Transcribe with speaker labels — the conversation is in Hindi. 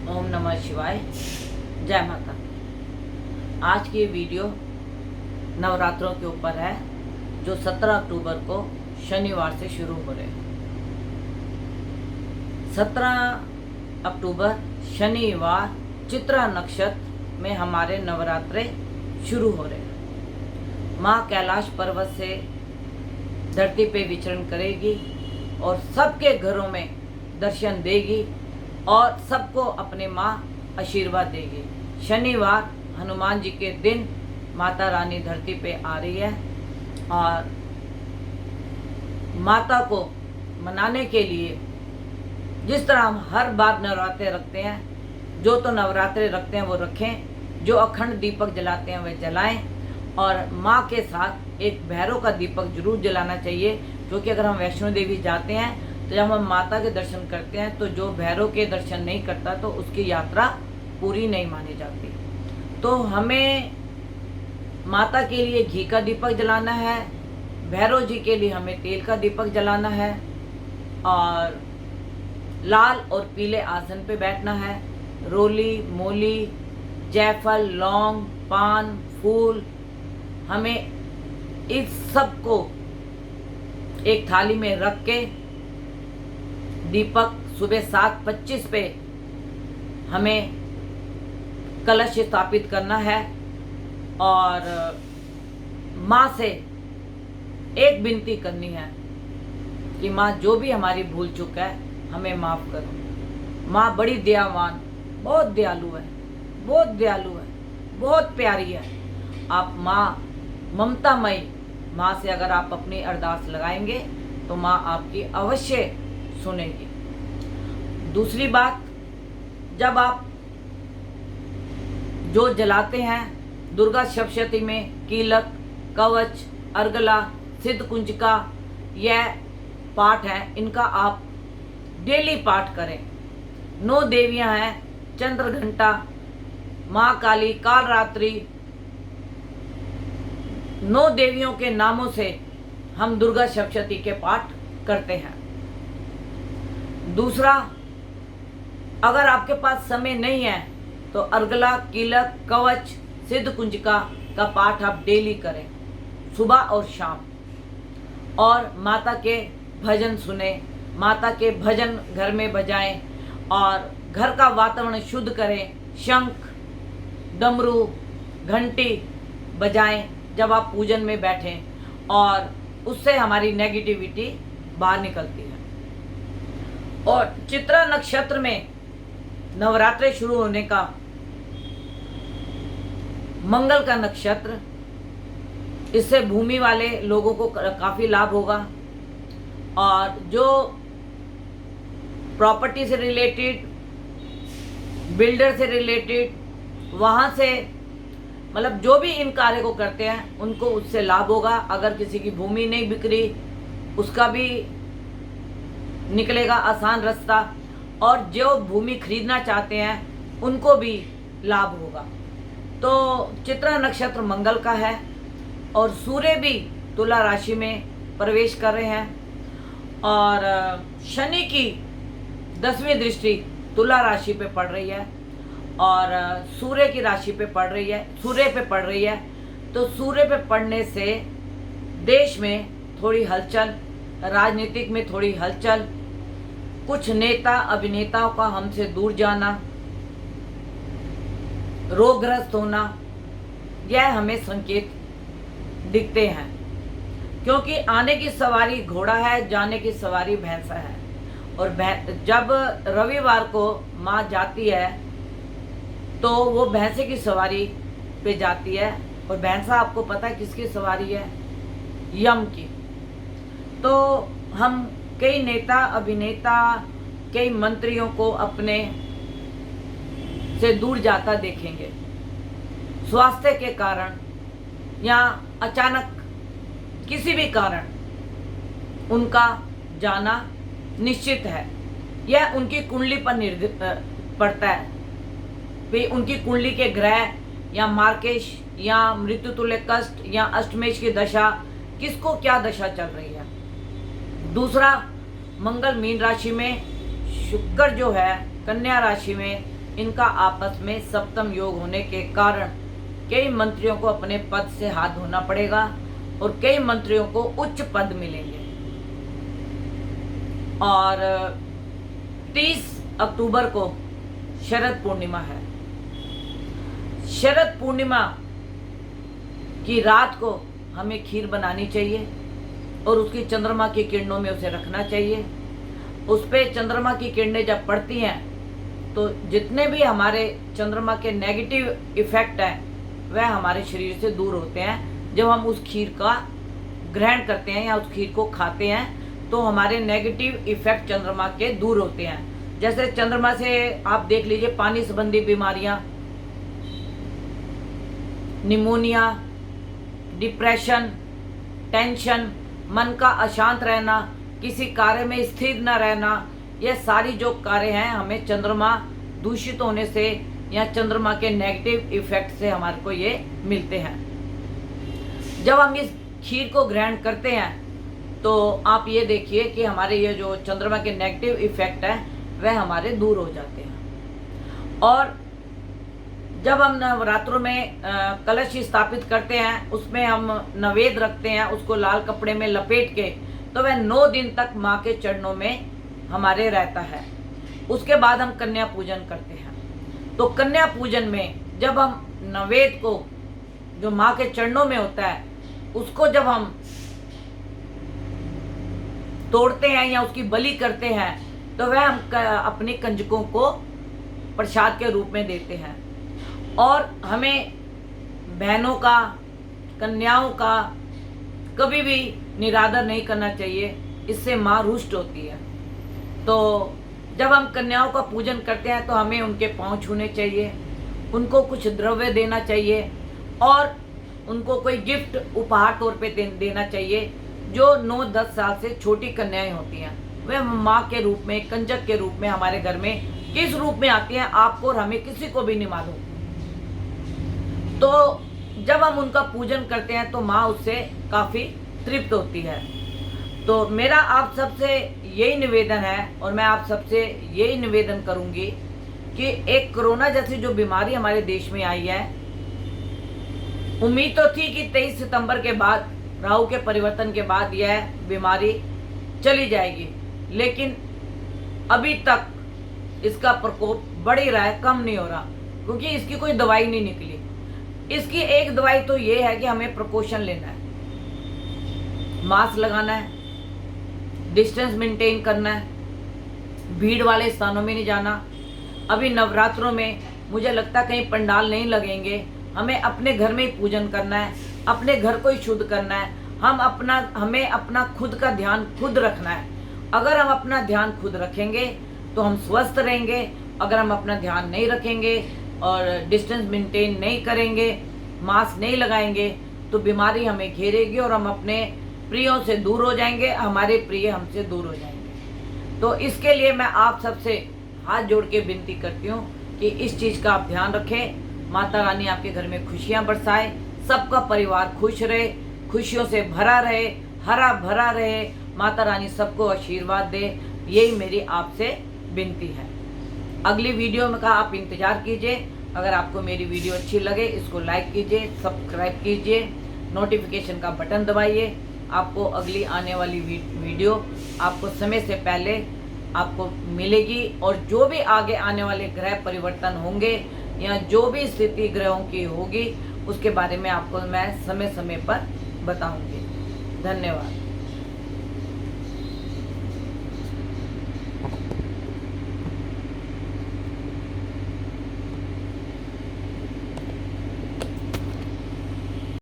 Speaker 1: ओम नमः शिवाय। जय माता। आज की वीडियो नवरात्रों के ऊपर है जो 17 अक्टूबर को शनिवार से शुरू हो रहे हैं। 17 अक्टूबर शनिवार चित्रा नक्षत्र में हमारे नवरात्रे शुरू हो रहे हैं। माँ कैलाश पर्वत से धरती पे विचरण करेगी और सबके घरों में दर्शन देगी और सबको अपने माँ आशीर्वाद देगी। शनिवार हनुमान जी के दिन माता रानी धरती पे आ रही है और माता को मनाने के लिए जिस तरह हम हर बार नवरात्रे रखते हैं, जो तो नवरात्रे रखते हैं वो रखें, जो अखंड दीपक जलाते हैं वे जलाएं और माँ के साथ एक भैरव का दीपक जरूर जलाना चाहिए। क्योंकि अगर हम वैष्णो देवी जाते हैं तो जब हम माता के दर्शन करते हैं तो जो भैरव के दर्शन नहीं करता तो उसकी यात्रा पूरी नहीं मानी जाती। तो हमें माता के लिए घी का दीपक जलाना है, भैरव जी के लिए हमें तेल का दीपक जलाना है और लाल और पीले आसन पे बैठना है। रोली, मूली, जायफल, लौंग, पान, फूल, हमें इस सब को एक थाली में रख के दीपक सुबह 7:25 पे हमें कलश स्थापित करना है और माँ से एक विनती करनी है कि माँ जो भी हमारी भूल चूक है हमें माफ़ करो। माँ बड़ी दयावान, बहुत दयालु है, बहुत दयालु है, बहुत प्यारी है। आप माँ ममतामयी माँ से अगर आप अपनी अरदास लगाएंगे तो माँ आपकी अवश्य सुनेगी। दूसरी बात, जब आप जो जलाते हैं दुर्गा सप्तशती में कीलक, कवच, अर्गला, सिद्ध कुंजिका, यह पाठ है, इनका आप डेली पाठ करें। 9 देवियां हैं, चंद्र घंटा, माँ काली, कालरात्रि, 9 देवियों के नामों से हम दुर्गा सप्तशती के पाठ करते हैं। दूसरा, अगर आपके पास समय नहीं है तो अर्गला, कीलक, कवच, सिद्ध कुंजिका का पाठ आप डेली करें, सुबह और शाम। और माता के भजन सुने, माता के भजन घर में बजाएं और घर का वातावरण शुद्ध करें। शंख, डमरू, घंटी बजाएं जब आप पूजन में बैठें और उससे हमारी नेगेटिविटी बाहर निकलती है। और चित्रा नक्षत्र में नवरात्रे शुरू होने का मंगल का नक्षत्र, इससे भूमि वाले लोगों को काफ़ी लाभ होगा और जो प्रॉपर्टी से रिलेटेड, बिल्डर से रिलेटेड, वहाँ से मतलब जो भी इन कार्य को करते हैं उनको उससे लाभ होगा। अगर किसी की भूमि नहीं बिक रही उसका भी निकलेगा आसान रास्ता और जो भूमि खरीदना चाहते हैं उनको भी लाभ होगा। तो चित्रा नक्षत्र मंगल का है और सूर्य भी तुला राशि में प्रवेश कर रहे हैं और शनि की 10वीं दृष्टि तुला राशि पे पड़ रही है और सूर्य की राशि पे पड़ रही है, सूर्य पे पड़ रही है। तो सूर्य पे पड़ने से देश में थोड़ी हलचल, राजनीतिक में थोड़ी हलचल, कुछ नेता अभिनेताओं का हमसे दूर जाना, रोगग्रस्त होना, यह हमें संकेत दिखते हैं। क्योंकि आने की सवारी घोड़ा है, जाने की सवारी भैंसा है और जब रविवार को माँ जाती है तो वो भैंसे की सवारी पे जाती है और भैंसा आपको पता है किसकी सवारी है? यम की। तो हम कई नेता अभिनेता, कई मंत्रियों को अपने से दूर जाता देखेंगे स्वास्थ्य के कारण या अचानक किसी भी कारण उनका जाना निश्चित है। यह उनकी कुंडली पर निर्भर पड़ता है वे उनकी कुंडली के ग्रह या मार्केश या मृत्यु तुल्य कष्ट या अष्टमेश की दशा, किसको क्या दशा चल रही है। दूसरा, मंगल मीन राशि में, शुक्र जो है कन्या राशि में, इनका आपस में सप्तम योग होने के कारण कई मंत्रियों को अपने पद से हाथ धोना पड़ेगा और कई मंत्रियों को उच्च पद मिलेंगे। और 30 अक्टूबर को शरद पूर्णिमा है। शरद पूर्णिमा की रात को हमें खीर बनानी चाहिए और उसकी चंद्रमा की किरणों में उसे रखना चाहिए। उस पर चंद्रमा की किरणें जब पड़ती हैं तो जितने भी हमारे चंद्रमा के नेगेटिव इफेक्ट हैं वह हमारे शरीर से दूर होते हैं। जब हम उस खीर का ग्रहण करते हैं या उस खीर को खाते हैं तो हमारे नेगेटिव इफेक्ट चंद्रमा के दूर होते हैं। जैसे चंद्रमा से आप देख लीजिए पानी संबंधी बीमारियां, निमोनिया, डिप्रेशन, टेंशन, मन का अशांत रहना, किसी कार्य में स्थिर न रहना, यह सारी जो कार्य हैं हमें चंद्रमा दूषित होने से या चंद्रमा के नेगेटिव इफेक्ट से हमारे को ये मिलते हैं। जब हम इस खीर को ग्रहण करते हैं तो आप ये देखिए कि हमारे ये जो चंद्रमा के नेगेटिव इफेक्ट है वह हमारे दूर हो जाते हैं। और जब हम नवरात्रों में कलश स्थापित करते हैं, उसमें हम नवेद रखते हैं, उसको लाल कपड़े में लपेट के, तो वह 9 दिन तक माँ के चरणों में हमारे रहता है। उसके बाद हम कन्या पूजन करते हैं। तो कन्या पूजन में जब हम नवेद को जो माँ के चरणों में होता है उसको जब हम तोड़ते हैं या उसकी बलि करते हैं तो वह हम अपने कंजकों को प्रसाद के रूप में देते हैं। और हमें बहनों का, कन्याओं का कभी भी निरादर नहीं करना चाहिए, इससे माँ रुष्ट होती है। तो जब हम कन्याओं का पूजन करते हैं तो हमें उनके पांव छूने चाहिए, उनको कुछ द्रव्य देना चाहिए और उनको कोई गिफ्ट उपहार तौर पे देना चाहिए। जो 9-10 साल से छोटी कन्याएं होती हैं वह माँ के रूप में, कंजक के रूप में हमारे घर में किस रूप में आती हैं आपको और हमें किसी को भी नहीं मालूम। तो जब हम उनका पूजन करते हैं तो माँ उससे काफ़ी तृप्त होती है। तो मेरा आप सबसे यही निवेदन है और मैं आप सबसे यही निवेदन करूंगी कि एक कोरोना जैसी जो बीमारी हमारे देश में आई है, उम्मीद तो थी कि 23 सितंबर के बाद, राहु के परिवर्तन के बाद यह बीमारी चली जाएगी, लेकिन अभी तक इसका प्रकोप बढ़ ही रहा है, कम नहीं हो रहा, क्योंकि इसकी कोई दवाई नहीं निकली। इसकी एक दवाई तो ये है कि हमें प्रिकॉशन लेना है, मास्क लगाना है, डिस्टेंस मेंटेन करना है, भीड़ वाले स्थानों में नहीं जाना। अभी नवरात्रों में मुझे लगता है कहीं पंडाल नहीं लगेंगे, हमें अपने घर में ही पूजन करना है, अपने घर को ही शुद्ध करना है। हमें अपना खुद का ध्यान खुद रखना है। अगर हम अपना ध्यान खुद रखेंगे तो हम स्वस्थ रहेंगे। अगर हम अपना ध्यान नहीं रखेंगे और डिस्टेंस मेंटेन नहीं करेंगे, मास्क नहीं लगाएंगे, तो बीमारी हमें घेरेगी और हम अपने प्रियों से दूर हो जाएंगे, हमारे प्रिय हमसे दूर हो जाएंगे। तो इसके लिए मैं आप सबसे हाथ जोड़ के विनती करती हूँ कि इस चीज़ का आप ध्यान रखें। माता रानी आपके घर में खुशियाँ बरसाए, सबका परिवार खुश रहे, खुशियों से भरा रहे, हरा भरा रहे, माता रानी सबको आशीर्वाद दे, यही मेरी आपसे विनती है। अगली वीडियो में का आप इंतज़ार कीजिए। अगर आपको मेरी वीडियो अच्छी लगे इसको लाइक कीजिए, सब्सक्राइब कीजिए, नोटिफिकेशन का बटन दबाइए। आपको अगली आने वाली वीडियो आपको समय से पहले आपको मिलेगी। और जो भी आगे आने वाले ग्रह परिवर्तन होंगे या जो भी स्थिति ग्रहों की होगी उसके बारे में आपको मैं समय समय पर बताऊंगी। धन्यवाद।